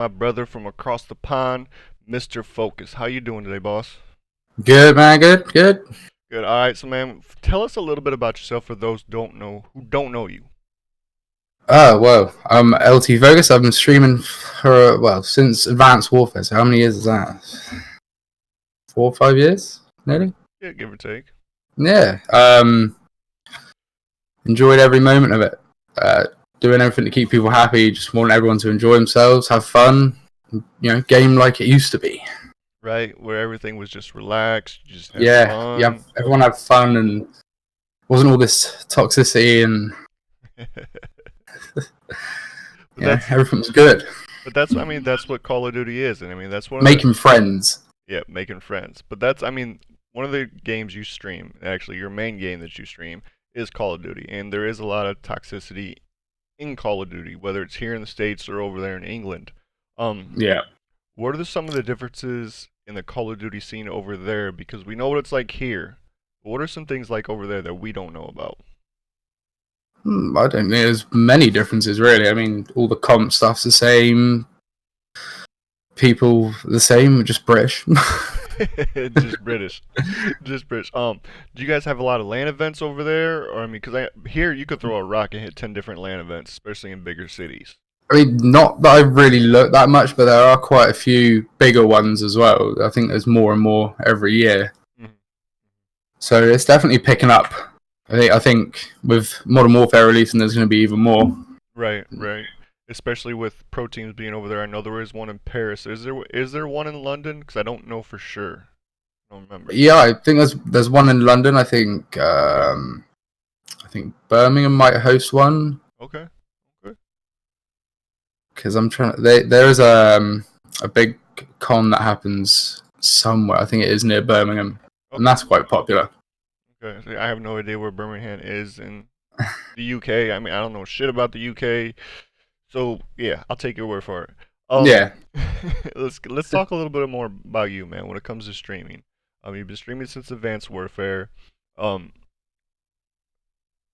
My brother from across the pond, Mr. Focus. How you doing today, boss? Good, man. Good, good. Good. All right, so man, tell us a little bit about yourself for those don't know you. Oh, well, I'm LT Vegas. I've been streaming for, well, since Advanced Warfare. So how many years is that? 4 or 5 years, Okay. nearly? Yeah, give or take. Yeah. Enjoyed every moment of it. Uh, Doing everything to keep people happy. Just want everyone to enjoy themselves, have fun. Game like it used to be. Right, where everything was just relaxed, you just have Yeah, yeah. fun. Everyone had fun and wasn't all this toxicity and But that's everything was good. that's what Call of Duty is, and I mean that's one of the Making friends. yeah, making friends. But that's one of the games you stream, actually your main game that you stream is Call of Duty, and there is a lot of toxicity in Call of Duty, whether it's here in the States or over there in England. Um, Yeah. what are some of the differences in the Call of Duty scene over there? Because we know what it's like here. But what are some things like over there that we don't know about? I don't think there's many differences really. I mean, all the comp stuff's the same. People the same, just British. Just British, just British. Do you guys have a lot of LAN events over there? Or I mean, because here you could throw a rock and hit 10 different LAN events, especially in bigger cities. I mean, not that I really look that much, but there are quite a few bigger ones as well. I think there's more and more every year, Mhm. so it's definitely picking up. I think with Modern Warfare releasing, there's going to be even more. Right, right. Especially with pro teams being over there. I know there is one in Paris. Is there one in London? Because I don't know for sure. I don't remember. Yeah, I think there's one in London. Okay. I think Birmingham might host one Okay. Okay. because I'm trying. There is a big con that happens somewhere. I think it is near Birmingham, and Okay. that's quite popular. Okay. See, I have no idea where Birmingham is in the UK. I mean, I don't know shit about the UK. So yeah, I'll take your word for it. Um, Yeah. let's talk a little bit more about you, man. When it comes to streaming, you've been streaming since Advanced Warfare. Um,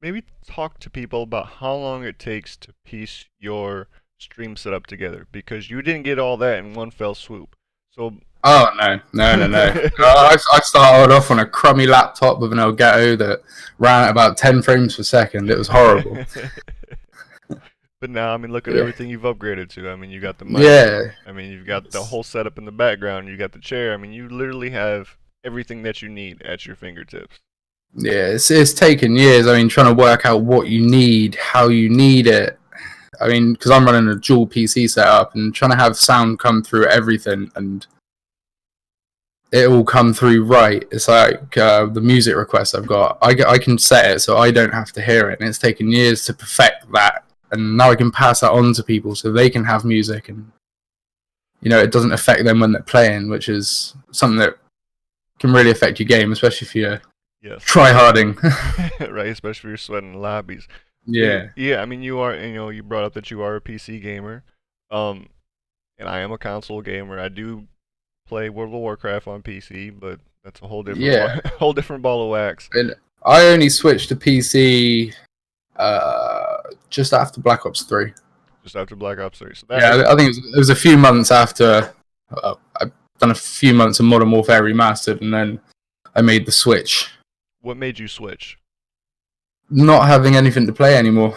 maybe talk to people about how long it takes to piece your stream setup together because you didn't get all that in one fell swoop. So, Oh no, no, no, no! I started off on a crummy laptop with an Elgato that ran at about 10 frames per second. It was horrible. but now, I mean, look at Yeah, everything you've upgraded to. I mean, you got the mic. yeah, I mean, you've got the it's, whole setup in the background. You got the chair. I mean, you literally have everything that you need at your fingertips. yeah. It's taken years. I mean, trying to work out what you need, how you need it. I mean, because I'm running a dual PC setup and trying to have sound come through everything and it all come through right. It's like the music request I've got. I can set it so I don't have to hear it, and it's taken years to perfect that. And now I can pass that on to people so they can have music, and it doesn't affect them when they're playing, which is something that can really affect your game, especially if you're Yes. try harding. Right, especially if you're sweating lobbies. Yeah, Yeah, I mean, you brought up that you are a PC gamer. Um, and I am a console gamer. I do play World of Warcraft on PC, but that's a whole different yeah. whole different ball of wax. And I only switched to PC uh, just after Black Ops 3. Just after Black Ops 3. So that Yeah, I think it was a few months after I'd done a few months of Modern Warfare Remastered, and then I made the switch. what made you switch? Not having anything to play anymore.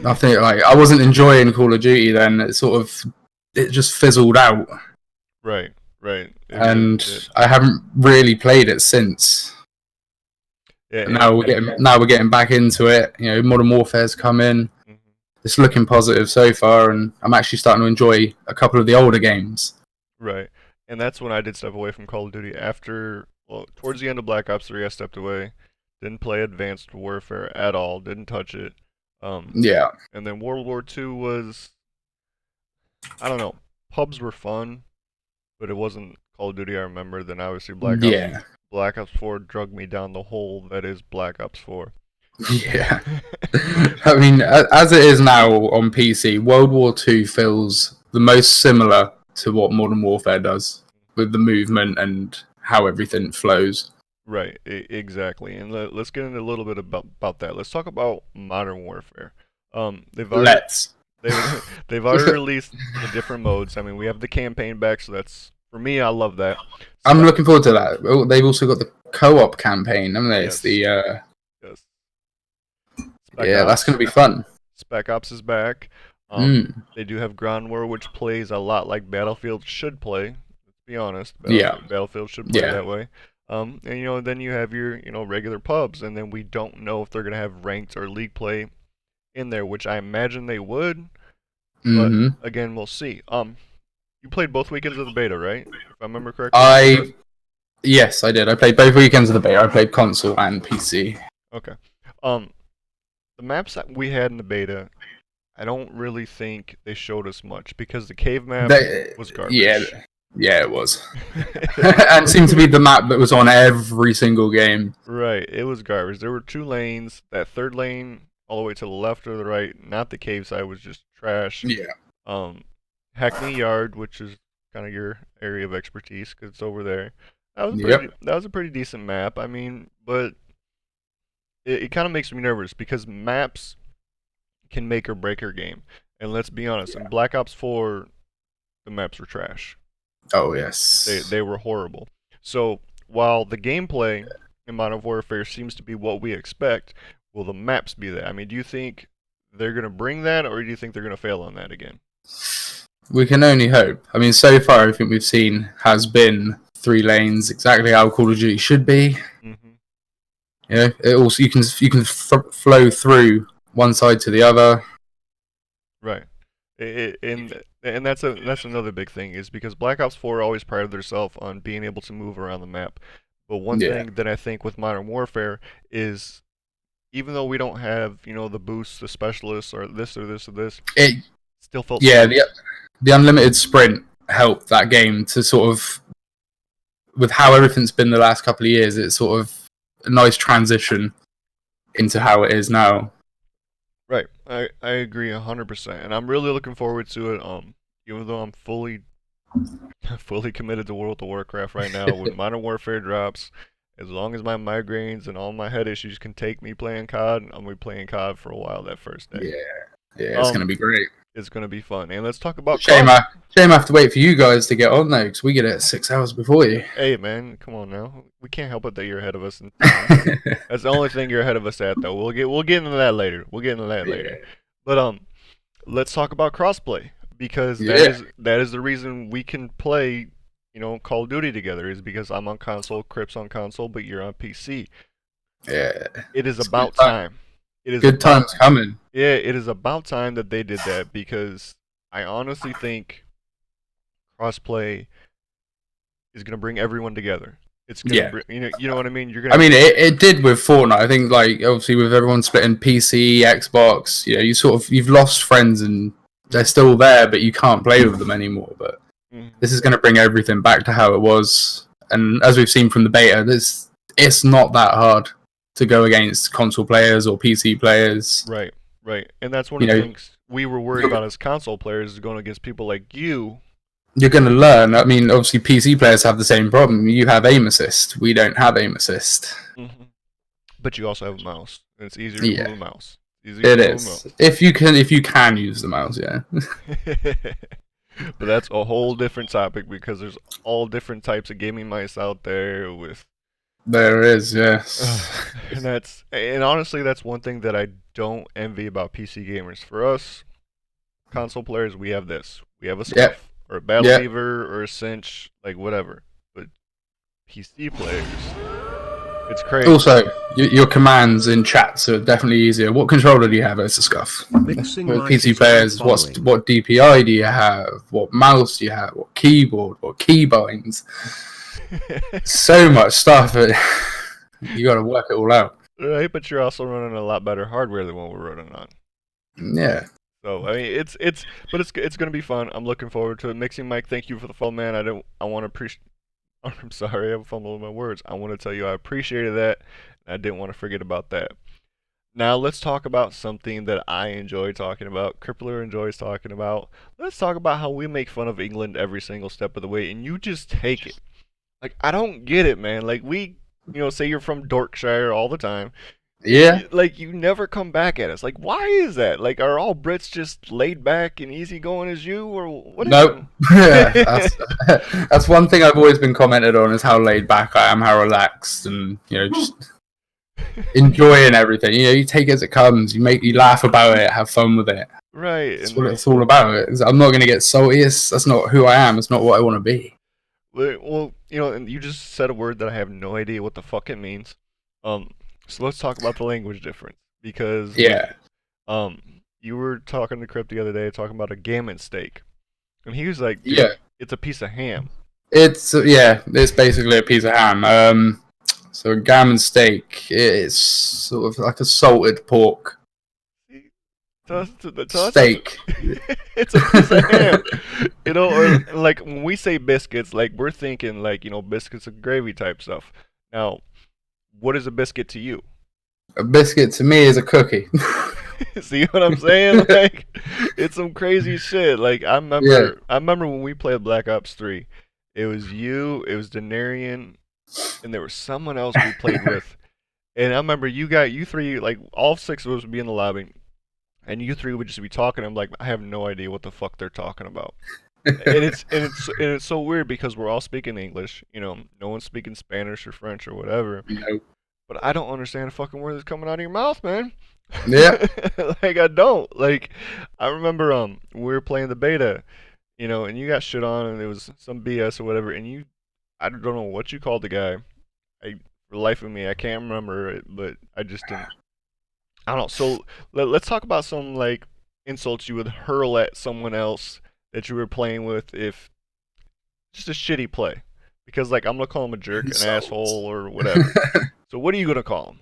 Nothing like I wasn't enjoying Call of Duty then. It just fizzled out, Right, right. It really and did. I haven't really played it since. Yeah, But and now we're getting back into it. Modern Warfare's come in. mhm. It's looking positive so far, and I'm actually starting to enjoy a couple of the older games. Right. And that's when I did step away from Call of Duty after, well, towards the end of Black Ops 3, I stepped away. Didn't play Advanced Warfare at all. Didn't touch it. Um, Yeah, and then World War II was, I don't know. Pubs were fun, but it wasn't Call of Duty I remember. Then obviously yeah, Black Ops 4 drug me down the hole that is Black Ops 4. yeah. I mean, as it is now on PC, World War Two feels the most similar to what Modern Warfare does with the movement and how everything flows. Right, exactly. And let's get into a little bit about that. Let's talk about Modern Warfare. They've already Let's. they've already released the different modes. I mean, we have the campaign back, so that's for me. I love that. I'm Spec, looking forward to that. Oh, they've also got the co-op campaign, haven't they? It's yes, the yes. Spec yeah, that's Ops, gonna be fun. Spec Ops is back. Mm. They do have Ground War, which plays a lot like Battlefield should play. Let's be honest, Yeah, Battlefield should play yeah. that way. And then you have your regular pubs, and then we don't know if they're gonna have ranked or league play in there, which I imagine they would. But Hmm. again, we'll see. You played both weekends of the beta, right? If I remember correctly. I Yes, I did. I played both weekends of the beta. I played console and PC. Okay. Um, the maps that we had in the beta, I don't really think they showed us much because the cave map was Yeah, garbage. yeah, it was, and seemed to be the map that was on every single game. Right, it was garbage. There were two lanes. That third lane, all the way to the left or the right, not the cave side, was just trash. Yeah, Um, Hackney Yard, which is kind of your area of expertise, 'cause it's over there. yep, That was a pretty decent map. I mean, but it kind of makes me nervous because maps can make or break your game. And let's be honest, in yeah. Black Ops 4, the maps were trash. Oh They yes. were horrible. So while the gameplay in Modern Warfare seems to be what we expect, will the maps be that? I mean, do you think they're gonna bring that, or do you think they're gonna fail on that again? We can only hope. I mean, so far everything we've seen has been three lanes, exactly how Call of Duty should be. Hmm. You know, it also flow through one side to the other. Right. And that's another big thing is because Black Ops 4 always prided themselves on being able to move around the map. But one Yeah, thing that I think with Modern Warfare is even though we don't have, the boosts, the specialists, or this or this or this, it still felt yeah smooth. the unlimited sprint helped that game to sort of, with how everything's been the last couple of years. It's sort of a nice transition into how it is now. Right. I agree 100%. And I'm really looking forward to it. Even though I'm fully fully committed to World of Warcraft right now, when Modern Warfare drops, as long as my migraines and all my head issues can take me playing COD, I'm gonna be playing COD for a while that first day. Yeah, yeah, it's gonna Um, be great. it's gonna be fun. And let's talk about Shame cross. I shame I have to wait for you guys to get on though, because we get it 6 hours before you. Hey man, come on now. We can't help it that you're ahead of us in time. That's the only thing you're ahead of us at though. We'll get into that later. We'll get into that later. Yeah, But let's talk about crossplay because yeah, that is the reason we can play, Call of Duty together is because I'm on console, Crip's on console, but you're on PC. yeah. It is It's good about time. time. It is Good about times coming. Yeah, it is about time that they did that because I honestly think crossplay is gonna bring everyone together. It's gonna Yeah. bring, you know what I mean. You're I gonna mean, it did with Fortnite. I think, like, obviously, with everyone splitting PC, Xbox, you've lost friends and they're have. still there, but you can't play with them anymore. But Mhm. this is going to bring everything back to how it was. And as we've seen from the beta, it's not that hard to go against console players or PC players. Right, right, and that's one You of the know, things we were worried you're, about as console players is going against people like you. you're going to learn. I mean, obviously, PC players have the same problem. You have aim assist. We don't have aim assist. Hmm. But you also have a mouse, and it's easier to move Yeah, a mouse. Easier to it move a is. mouse. If you can use the mouse, yeah. But that's a whole different topic because there's all different types of gaming mice out there with There is, yes. and honestly that's one thing that I don't envy about PC gamers. For us console players, we have this. We have a Yep, Scuff or a Battle yep. Beaver or a Cinch, like whatever. But PC players, it's crazy. Also, your commands in chats are definitely easier. What controller do you have as a scuff? Mixing With mic PC is now players, following. what DPI do you have? What mouse do you have? What keyboard? What keybinds? So much stuff. You got to work it all out. Right, but you're also running a lot better hardware than what we're running on. Yeah, So I mean, it's gonna be fun. I'm looking forward to it. Mixing Mike, thank you for the follow, man. I want to appreciate. I'm sorry, I have a fumble with my words. I want to tell you I appreciated that. I didn't want to forget about that. Now let's talk about something that I enjoy talking about. Crippler enjoys talking about. Let's talk about how we make fun of England every single step of the way, and you just take it. Like I don't get it, man. Like we, say you're from Dorkshire all the time. Yeah. Like you never come back at us. Like why is that? Like are all Brits just laid back and easygoing as you, or what is Nope. it? Yeah, that's one thing I've always been commented on is how laid back I am, how relaxed, and just enjoying everything. You take it as it comes. You laugh about it, have fun with it. Right, That's and what it's all about. I'm not going to get salty. That's not who I am. It's not what I want to be. well, and you just said a word that I have no idea what the fuck it means. Um, so let's talk about the language difference because like Yeah. um, you were talking to Crip the other day talking about a gammon steak, and he was like, dude, Yeah. it's a piece of ham. It's basically a piece of ham. So a gammon steak is sort of like a salted pork To us, steak. it's a piece of ham. Or like when we say biscuits, like we're thinking like biscuits and gravy type stuff. Now, what is a biscuit to you? A biscuit to me is a cookie. See what I'm saying? Like, it's some crazy shit. Like, Yeah. I remember when we played Black Ops 3. It was you, it was Denarian, and there was someone else we played with. And I remember you three, like all six of us would be in the lobby, and you three would just be talking. I'm like, I have no idea what the fuck they're talking about. And it's so weird because we're all speaking English. No one's speaking Spanish or French or whatever. Nope. But I don't understand a fucking word that's coming out of your mouth, man. Yeah. Like I don't. Like I remember we were playing the beta, and you got shit on and it was some BS or whatever, and I don't know what you called the guy. For the life of me, I can't remember it, but I just didn't. I don't know. So let's talk about some like insults you would hurl at someone else that you were playing with if just a shitty play. Because like I'm gonna call him a jerk, an asshole, or whatever. So what are you gonna call him?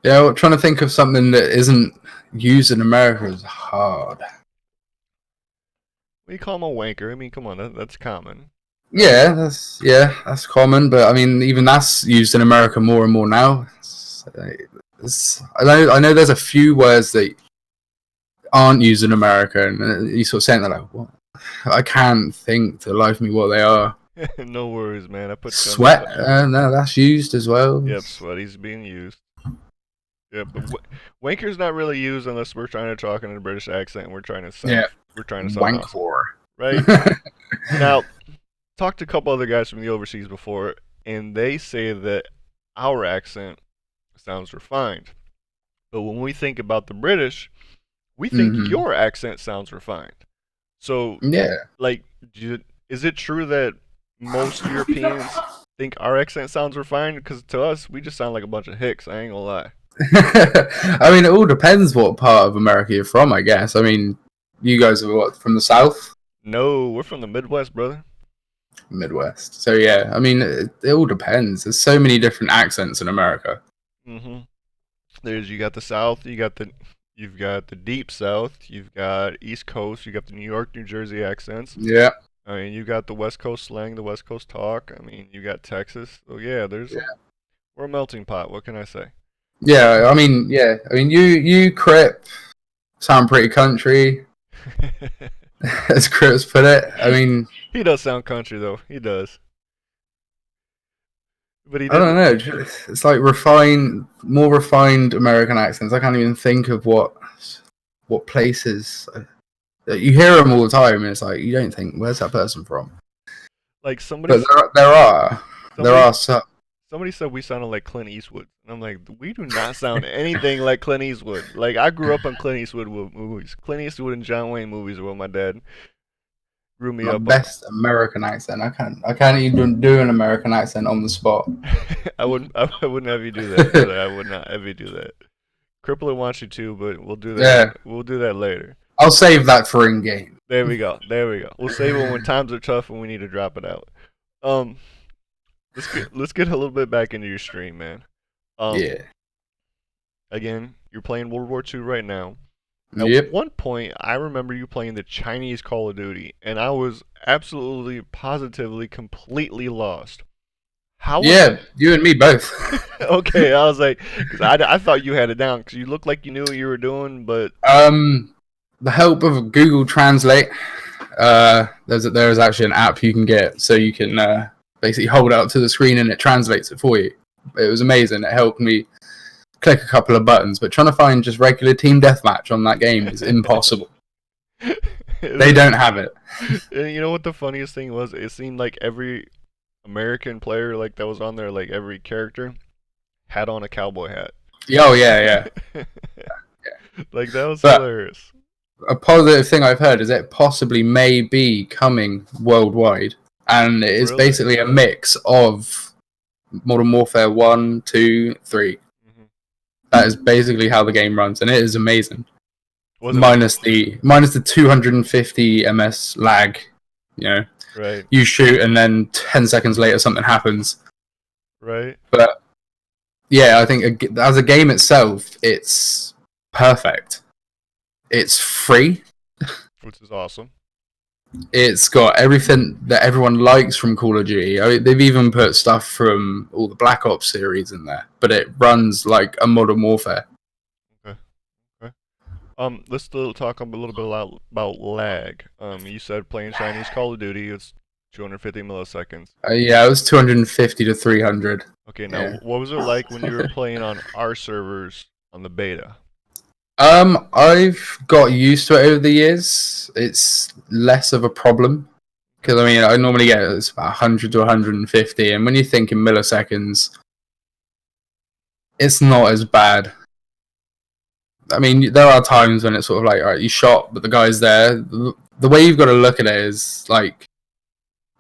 Yeah, well, trying to think of something that isn't used in America is hard. We call him a wanker. I mean, come on, that's common. That's common, but I mean, even that's used in America more and more now. I know there's a few words that aren't used in America, and you sort of saying that like, what? I can't think to the life of me what they are. No worries, man. I put you on the Sweat, spot. no, that's used as well. Yep, sweaty's being used. Yeah, but wanker's not really used unless we're trying to talk in a British accent and Yeah, we're trying to sound wank awesome, for. right? Now, talked to a couple other guys from the overseas before, and they say that our accent sounds refined. But when we think about the British, we think Hmm. your accent sounds refined. So, Yeah. like, is it true that most Europeans think our accent sounds refined? Because to us, we just sound like a bunch of hicks. I ain't gonna lie. I mean, it all depends what part of America you're from, I guess. I mean, you guys are what, from the South? No, we're from the Midwest, brother. Midwest. So, yeah, I mean, it all depends. There's so many different accents in America. Mm-hmm. You got the South, you've got the deep South, you've got East Coast, you got the New York, New Jersey accents. Yeah. I mean, you got the West Coast slang, the West Coast talk. I mean, you got Texas. So yeah, we're a melting pot. What can I say? You Crip sound pretty country, as Crip's put it. I mean, He does sound country though. He does. But he I don't didn't. know. It's like more refined American accents. I can't even think of what places. You hear them all the time, and it's like you don't think, where's that person from? Like But there somebody are some. somebody said we sounded like Clint Eastwood, and I'm like, we do not sound anything like Clint Eastwood. Like I grew up on Clint Eastwood movies. Clint Eastwood and John Wayne movies are what my dad grew me My up on. best American accent. I can't even do an American accent on the spot. I wouldn't have you do that, brother. I would not have you do that. Crippler wants you to, but we'll do that. Yeah, We'll do that later. I'll save that for in game. There we go. There we go. We'll save it when times are tough and we need to drop it out. Um, let's get a little bit back into your stream, man. Um, Yeah. again, you're playing World War II right now. At Yep. one point, I remember you playing the Chinese Call of Duty, and I was absolutely, positively, completely lost. How was Yeah, you and me both. okay? I was like, because I thought you had it down because you looked like you knew what you were doing, but The help of Google Translate. There's actually an app you can get, so you can basically hold it up to the screen and it translates it for you. It was amazing. It helped me click a couple of buttons, but trying to find just regular team deathmatch on that game is impossible. They don't have it. And you know what the funniest thing was? It seemed like every American player like that was on there, like every character, had on a cowboy hat. Oh yeah, yeah. Like that was But hilarious. a positive thing I've heard is it possibly may be coming worldwide, and it is Really? basically a mix of Modern Warfare 1, 2, 3. Hmm. That is basically how the game runs, and it is amazing. Was it Minus the 250 ms lag. You know, right? you shoot and then 10 seconds later something happens. Right? But yeah, I think as a game itself, it's perfect. It's free. Which is awesome. It's got everything that everyone likes from Call of Duty. I mean, they've even put stuff from all the Black Ops series in there, but it runs like a Modern Warfare. Okay. Okay. Let's still talk a little bit about lag. You said playing Chinese Call of Duty, it's 250 milliseconds. Yeah, it was 250 to 300. Okay, now Yeah. what was it like when you were playing on our servers on the beta? I've got used to it over the years. It's less of a problem because I mean, I normally get it's about 100 to 150, and when you think in milliseconds, it's not as bad. I mean, there are times when it's sort of like, all right, you shot, but the guy's there. The way you've got to look at it is like,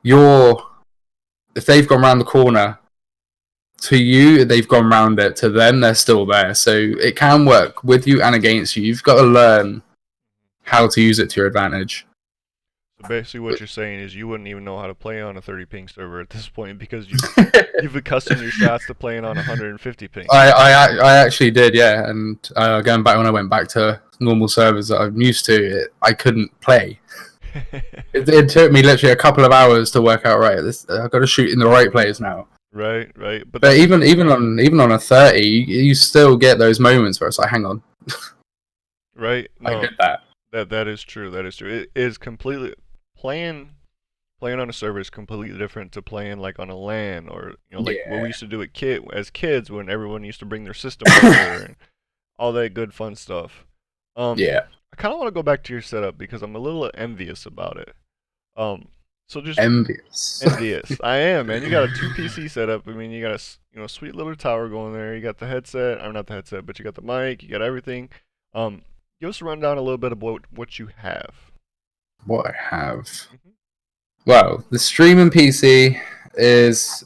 if they've gone around the corner to you, they've gone round it. To them, they're still there. So it can work with you and against you. You've got to learn how to use it to your advantage. So basically, what you're saying is you wouldn't even know how to play on a 30 ping server at this point because you've accustomed your shots to playing on 150 ping. I actually did, yeah. And going back when I went back to normal servers that I'm used to, I couldn't play. It took me literally a couple of hours to work out, right, I've got to shoot in the right place now. Right, right. But even on a 30, you still get those moments where it's like, hang on, right. I No, did that. that is true. That is true. It is completely playing on a server is completely different to playing like on a LAN or like what we Yeah, used to do as kids when everyone used to bring their system over and all that good fun stuff. Um, yeah, I kind of want to go back to your setup because I'm a little envious about it. So just envious. envious. I am, man. You got a two PC setup. I mean, you got a sweet little tower going there. You got the headset. I'm not the headset, but you got the mic. You got everything. Give us a rundown a little bit about what you have. What I have. Hmm. Well, the streaming PC is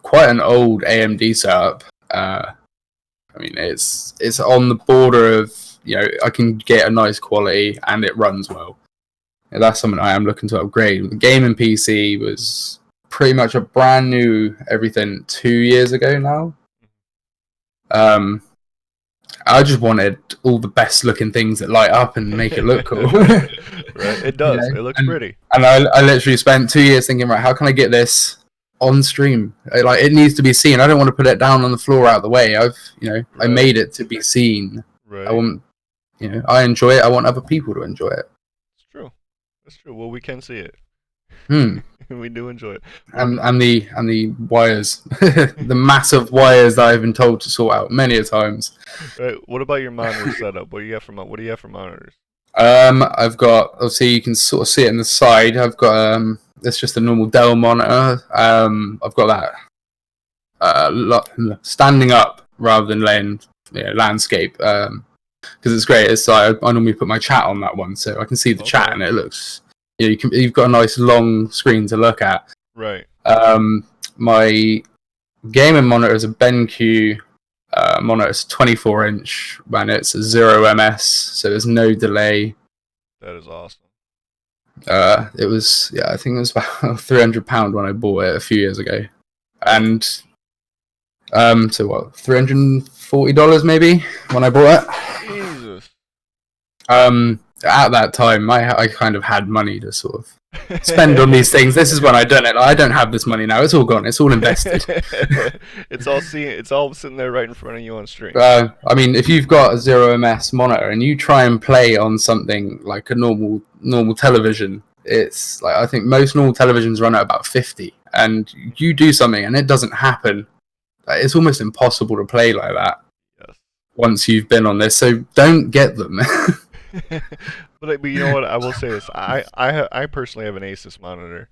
quite an old AMD setup. I mean, it's on the border of I can get a nice quality and it runs well. And that's something I am looking to upgrade. The gaming PC was pretty much a brand new everything 2 years ago now. I just wanted all the best looking things that light up and make it look cool. Right, it does. It looks pretty. And I literally spent 2 years thinking, right, how can I get this on stream? Like, it needs to be seen. I don't want to put it down on the floor out of the way. I Right. made it to be seen. Right. I want, I enjoy it. I want other people to enjoy it. It's true. That's true. Well, we can see it. Hmm. We do enjoy it. And the wires, the massive wires that I've been told to sort out many a times. Right. What about your monitor setup? What do you have for monitors? I've got, obviously you can sort of see it in the side. I've got it's just a normal Dell monitor. I've got that standing up rather than laying landscape. Because it's great. It's like I normally put my chat on that one, so I can see the chat and it looks. You've got a nice long screen to look at. Right. My gaming monitor is a BenQ monitor. It's 24-inch, and it's 0 ms, so there's no delay. That is awesome. It was I think it was about £300 when I bought it a few years ago, and so what, $340 maybe when I bought it. Jesus. At that time, I kind of had money to sort of spend on these things. This is when I done it. I don't have this money now. It's all gone. It's all invested. It's all sitting there right in front of you on stream. I mean, if you've got a 0 ms monitor and you try and play on something like a normal television, it's like, I think most normal televisions run at about 50, and you do something and it doesn't happen. It's almost impossible to play like that Yes. once you've been on this. So don't get them. But you know what? I will say this. I personally have an Asus monitor,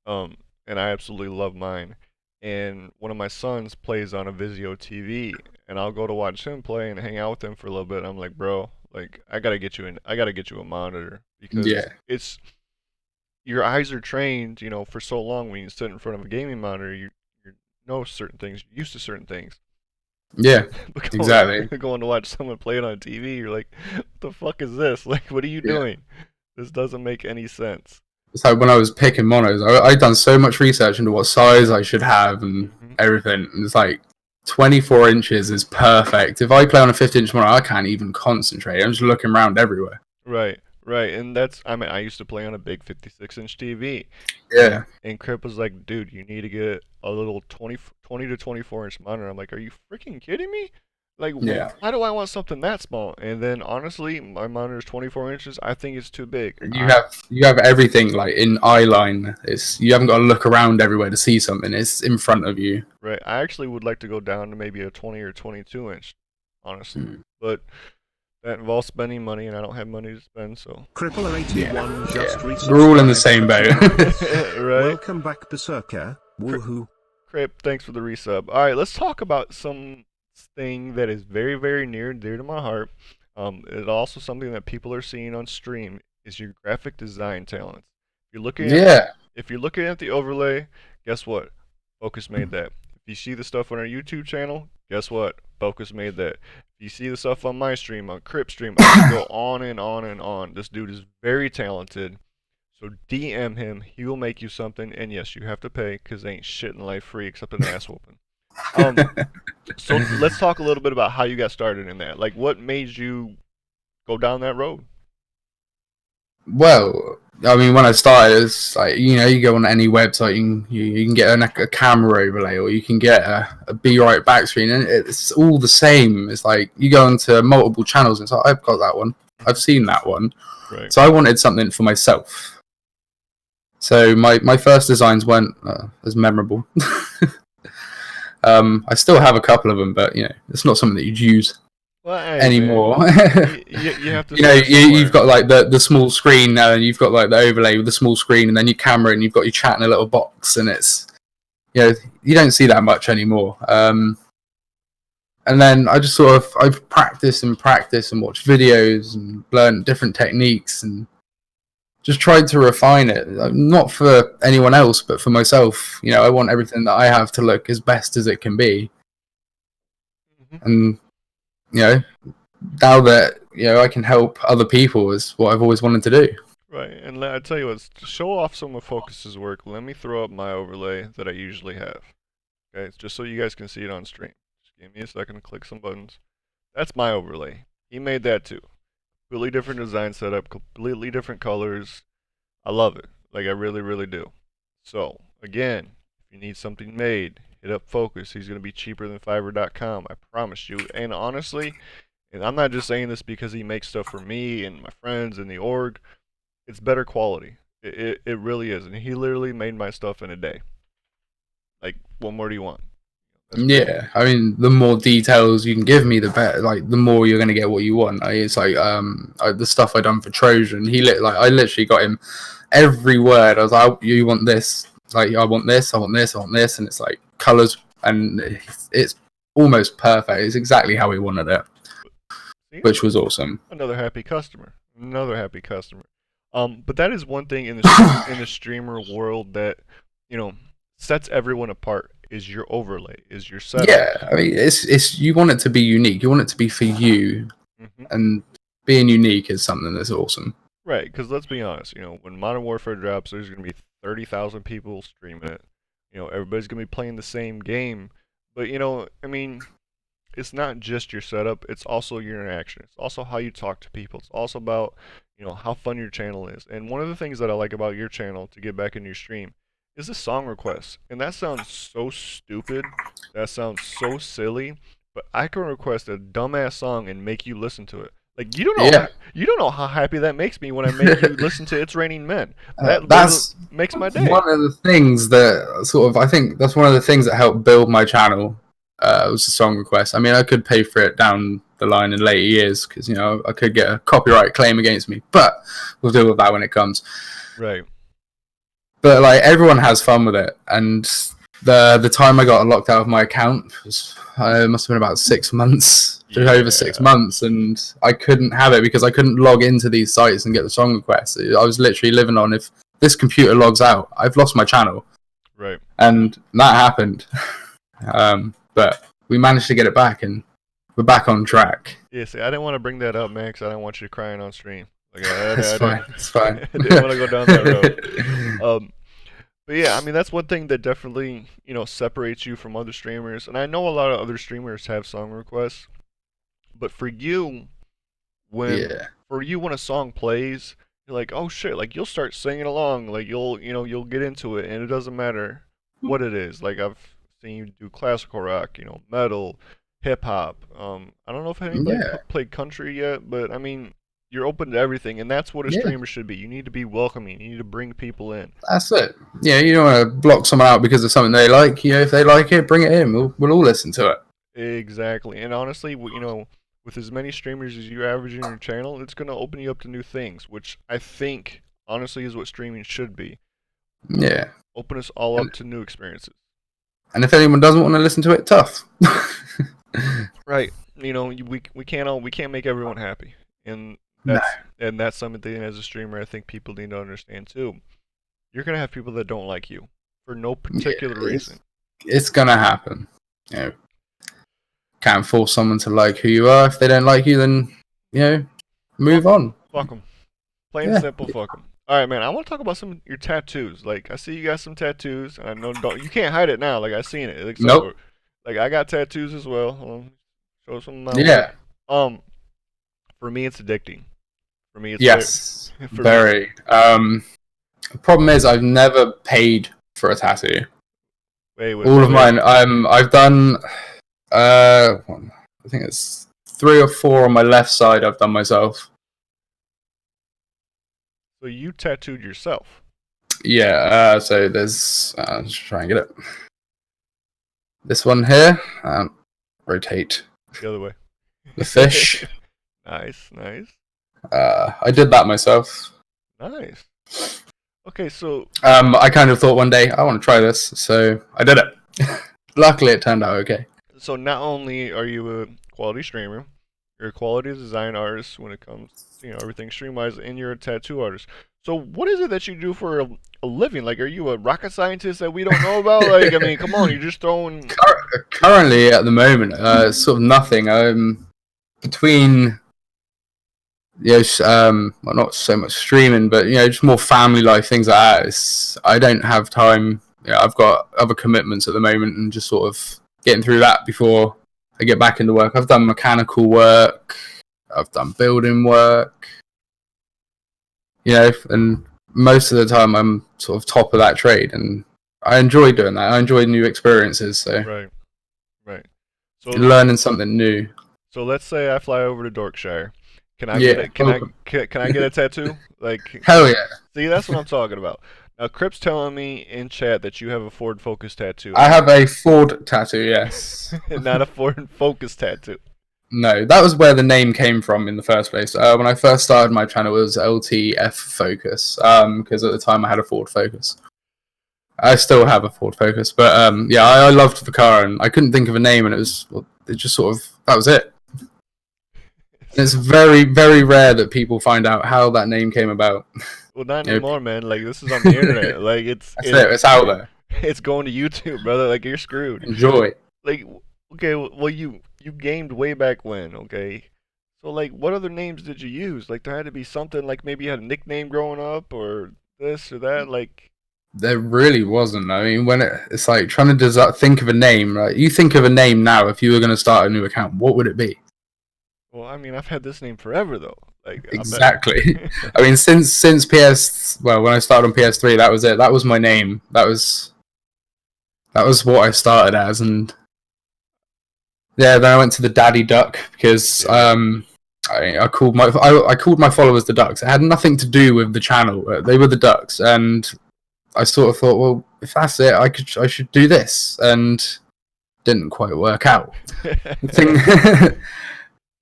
um, and I absolutely love mine. And one of my sons plays on a Vizio TV, and I'll go to watch him play and hang out with him for a little bit. I'm like, bro, like I gotta get you a monitor because Yeah, it's your eyes are trained, for so long when you sit in front of a gaming monitor, you know certain things, you're used to certain things. yeah, But exactly. going to watch someone play it on TV, you're like, what the fuck is this? Like, what are you Yeah. doing? This doesn't make any sense. It's like when I was picking monos, I'd done so much research into what size I should have and Hmm. everything. And it's like 24 inches is perfect. If I play on a 50-inch monitor, I can't even concentrate. I'm just looking around everywhere. Right, right. And I mean, I used to play on a big 56-inch TV. Yeah, And Crip was like, dude, you need to get a little 20 to 24-inch monitor. I'm like, are you freaking kidding me? Like, yeah. why do I want something that small? And then honestly, my monitor is 24 inches. I think it's too big. You have everything like in eye line. It's you haven't got to look around everywhere to see something. It's in front of you. Right. I actually would like to go down to maybe a 20 or 22 inch, honestly. Mm. But that involves spending money, and I don't have money to spend, so. Yeah, Crippler81 just yeah. We're all in the resubscribed same for boat. 2 months. Right? Welcome back, Berserker. Woohoo. Crip, thanks for the resub. All right, let's talk about something that is very, very near and dear to my heart. It's also something that people are seeing on stream is your graphic design talents. If you're looking at Yeah, if you're looking at the overlay, guess what? Focus made that. If you see the stuff on our YouTube channel, guess what? Focus made that. If you see the stuff on my stream, on Crip stream, I can go on and on and on. This dude is very talented. So DM him. He will make you something. And yes, you have to pay because ain't shit in life free except an ass whooping. Um, so let's talk a little bit about how you got started in that. Like, what made you go down that road? well, I mean, when I started, it's like you go on any website, you can get a camera overlay, or you can get a be right back screen, and it's all the same. It's like you go into multiple channels, and it's like I've got that one, I've seen that one, Right. so I wanted something for myself. So my first designs weren't as memorable. I still have a couple of them, but it's not something that you'd use Well, hey, man. anymore. You have to start You've somewhere. got like the small screen now, and you've got like the overlay with the small screen, and then your camera, and you've got your chat in a little box, and it's you don't see that much anymore. And then I just I've practiced and watched videos and learned different techniques and just tried to refine it. Not for anyone else, but for myself. I want everything that I have to look as best as it can be, Mhm. and now that I can help other people is what I've always wanted to do. Right, and I tell you what, to show off some of Focus's work, let me throw up my overlay that I usually have. Okay, it's just so you guys can see it on stream. Just give me a second to click some buttons. That's my overlay. He made that too. Completely different design setup, completely different colors. I love it. Like, I really, really do. So, again, if you need something made, hit up Focus. He's going to be cheaper than Fiverr.com. I promise you. And honestly, and I'm not just saying this because he makes stuff for me and my friends and the org. It's better quality. It really is. And he literally made my stuff in a day. Like, what more do you want? That's great. Yeah, I mean, the more details you can give me, the better. Like, the more you're gonna get what you want. It's like the stuff I done for Trojan. I literally got him every word. I was like, you want this? Like, I want this. I want this. I want this. And it's like colors, and it's almost perfect. It's exactly how we wanted it, See? which was awesome. Another happy customer. Another happy customer. But that is one thing in the streamer world that sets everyone apart. Is your overlay? Is your setup? Yeah, I mean, it's you want it to be unique. You want it to be for you, Hmm. and being unique is something that's awesome. Right, because let's be honest. When Modern Warfare drops, there's gonna be 30,000 people streaming it. Everybody's gonna be playing the same game. But I mean, it's not just your setup. It's also your interaction. It's also how you talk to people. It's also about how fun your channel is. And one of the things that I like about your channel, to get back in your stream, is the song requests. And that sounds so stupid. That sounds so silly. But I can request a dumbass song and make you listen to it. Like, Yeah. you don't know how happy that makes me when I make you listen to It's Raining Men. That That's makes my day. one of the things that I think that's one of the things that helped build my channel. was a song request. I mean, I could pay for it down the line in later years because I could get a copyright claim against me, but we'll deal with that when it comes. Right. But like everyone has fun with it, and the time I got locked out of my account was it must have been about 6 months, just over 6 months, and I couldn't have it because I couldn't log into these sites and get the song requests. I was literally living on, if this computer logs out, I've lost my channel. Right. And that happened. But we managed to get it back, and we're back on track. Yeah, see, I didn't want to bring that up, man, because I didn't want you crying on stream. Like, It's fine. It's fine. I didn't want to go down that road. But yeah, I mean, that's one thing that definitely, separates you from other streamers. And I know a lot of other streamers have song requests, but for you, when a song plays, you're like, oh shit, like you'll start singing along, like you'll get into it, and it doesn't matter what it is. Like I've seen you do classical rock, metal, hip hop. I don't know if anybody played country yet, but I mean, you're open to everything, and that's what a streamer should be. You need to be welcoming. You need to bring people in. That's it. Yeah, you don't want to block someone out because of something they like. If they like it, bring it in. We'll all listen to it. Exactly. And honestly, with as many streamers as you average in your channel, it's going to open you up to new things, which I think, honestly, is what streaming should be. Yeah. Open us all up to new experiences. And if anyone doesn't want to listen to it, tough. Right. We can't make everyone happy. And that's something as a streamer I think people need to understand too. You're going to have people that don't like you for no particular reason. It's going to happen. Can't force someone to like who you are. If they don't like you, then move on. Fuck them. Plain and simple, fuck them. All right, man. I want to talk about some of your tattoos. Like, I see you got some tattoos, and I know you can't hide it now. Like, I seen it. Like, nope. Like, I got tattoos as well. Show some. For me, it's addicting. For me, it's very. The problem is, I've never paid for a tattoo. All of mine, I've done. I think it's 3 or 4 on my left side. I've done myself. So you tattooed yourself? Yeah. So there's. Let's try and get it. This one here. Rotate. The other way. The fish. Nice. I did that myself. Nice. Okay, so. I kind of thought one day I want to try this, so I did it. Luckily, it turned out okay. So not only are you a quality streamer, you're a quality design artist when it comes to everything stream-wise, and you're a tattoo artist. So what is it that you do for a living? Like, are you a rocket scientist that we don't know about? Like, I mean, come on, you're just throwing. Currently, at the moment, it's sort of nothing. I'm between. Well, not so much streaming, but just more family life, things like that. I don't have time. I've got other commitments at the moment, and just sort of getting through that before I get back into work. I've done mechanical work, I've done building work, and most of the time I'm sort of top of that trade, and I enjoy doing that. I enjoy new experiences. So right. So learning something new. So let's say I fly over to Dorkshire. Can I get a tattoo? Like, hell yeah. See, that's what I'm talking about. Now, Crip's telling me in chat that you have a Ford Focus tattoo. I have a Ford tattoo, yes. Not a Ford Focus tattoo. No, that was where the name came from in the first place. When I first started my channel, it was LTF Focus, because at the time I had a Ford Focus. I still have a Ford Focus, but I loved the car, and I couldn't think of a name, and it just sort of, that was it. It's very, very rare that people find out how that name came about. Well, not anymore, man. Like, this is on the internet. Like, it's out there. It's going to YouTube, brother. Like, you're screwed. Enjoy. Like, okay, well, you gamed way back when, okay? So, like, what other names did you use? Like, there had to be something, like, maybe you had a nickname growing up, or this or that, like... There really wasn't. I mean, when it's like trying to think of a name, right? You think of a name now, if you were going to start a new account, what would it be? Well, I mean, I've had this name forever, though. Like, exactly. I mean, since when I started on PS3, that was it. That was my name. That was what I started as, and then I went to the Daddy Duck because I called my followers the Ducks. It had nothing to do with the channel. They were the Ducks, and I sort of thought, well, if that's it, I should do this, and didn't quite work out. Thing,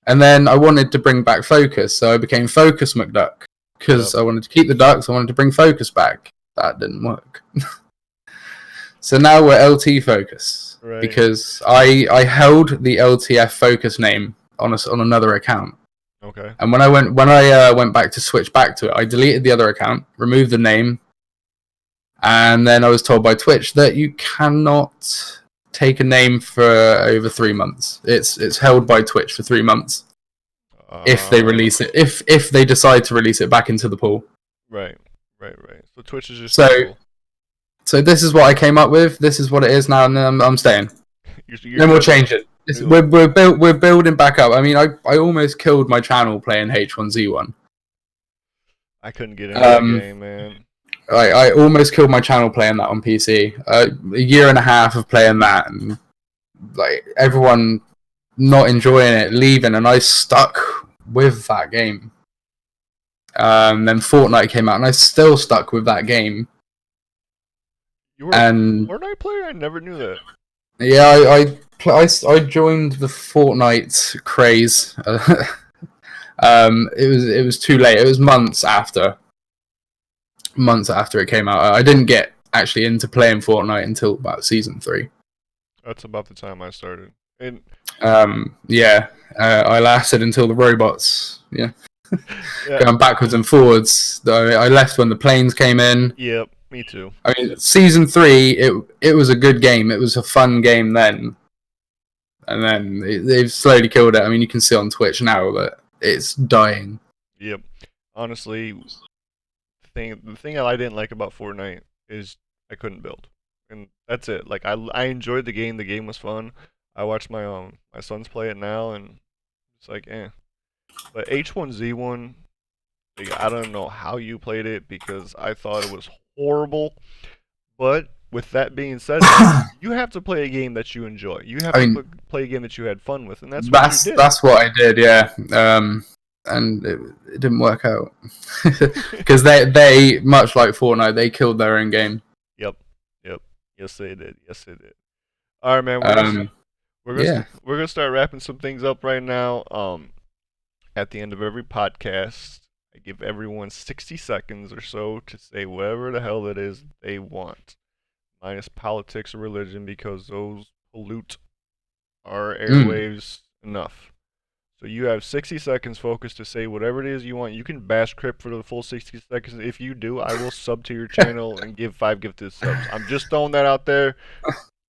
and then I wanted to bring back Focus, so I became Focus McDuck because I wanted to keep the ducks. I wanted to bring Focus back. That didn't work. So now we're LT Focus because I held the LTF Focus name on another account. Okay. And when I went back to switch back to it, I deleted the other account, removed the name, and then I was told by Twitch that you cannot take a name for over 3 months. It's held by Twitch for 3 months if they release it. If they decide to release it back into the pool. Right. So Twitch is just cool. So this is what I came up with. This is what it is now, and I'm staying. No more changing. We're building back up. I mean, I almost killed my channel playing H1Z1. I couldn't get into that game, man. I almost killed my channel playing that on PC. A year and a half of playing that, and like everyone not enjoying it, leaving, and I stuck with that game. Then Fortnite came out, and I still stuck with that game. You were a Fortnite player? I never knew that. Yeah, I joined the Fortnite craze. It was too late. It was months after it came out. I didn't get actually into playing Fortnite until about season 3. That's about the time I started. And I lasted until the robots. Yeah. Going backwards and forwards. I left when the planes came in. Yep, me too. I mean, season 3, it was a good game. It was a fun game then. And then they've slowly killed it. I mean, you can see on Twitch now that it's dying. Yep. Honestly, the thing I didn't like about Fortnite is I couldn't build. And that's it. Like, I enjoyed the game. The game was fun. I watched my sons play it now, and it's like, eh. But H1Z1, like, I don't know how you played it because I thought it was horrible. But with that being said, you have to play a game that you enjoy. You have to play a game that you had fun with, and that's what you did. That's what I did, yeah. And it didn't work out because they much like Fortnite, they killed their own game. Yep. Yes, they did. All right, man. We're gonna start wrapping some things up right now. At the end of every podcast, I give everyone 60 seconds or so to say whatever the hell it is they want, minus politics or religion, because those pollute our airwaves enough. So you have 60 seconds focused to say whatever it is you want. You can bash Crip for the full 60 seconds. If you do, I will sub to your channel and give 5 gifted subs. I'm just throwing that out there.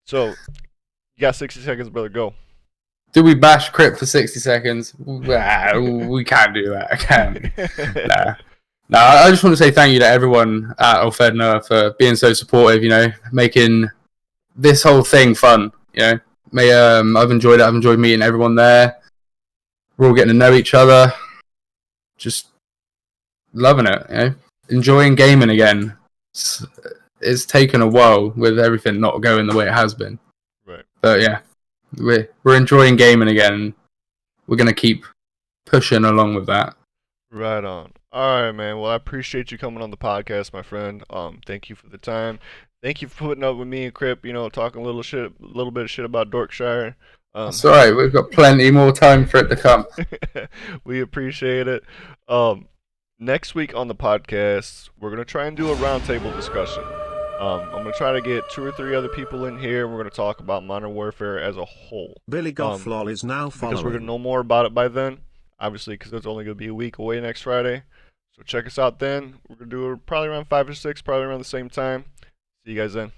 So you got 60 seconds, brother. Go. Do we bash Crip for 60 seconds? We can't do that. Nah. I just want to say thank you to everyone at Ulfhednar for being so supportive, making this whole thing fun, I've enjoyed it. I've enjoyed meeting everyone there. We're all getting to know each other. Just loving it, enjoying gaming again. It's taken a while with everything not going the way it has been. Right. But yeah, we're enjoying gaming again. We're gonna keep pushing along with that. Right on. All right, man. Well, I appreciate you coming on the podcast, my friend. Thank you for the time. Thank you for putting up with me and Crip. Talking a little bit of shit about Dorkshire. That's all right. We've got plenty more time for it to come. We appreciate it. Next week on the podcast, we're gonna try and do a roundtable discussion. I'm gonna try to get 2 or 3 other people in here. We're gonna talk about Modern Warfare as a whole. Billy Gofflol is now following. Because we're gonna know more about it by then. Obviously, because it's only gonna be a week away next Friday. So check us out then. We're gonna do it probably around 5 or 6, probably around the same time. See you guys then.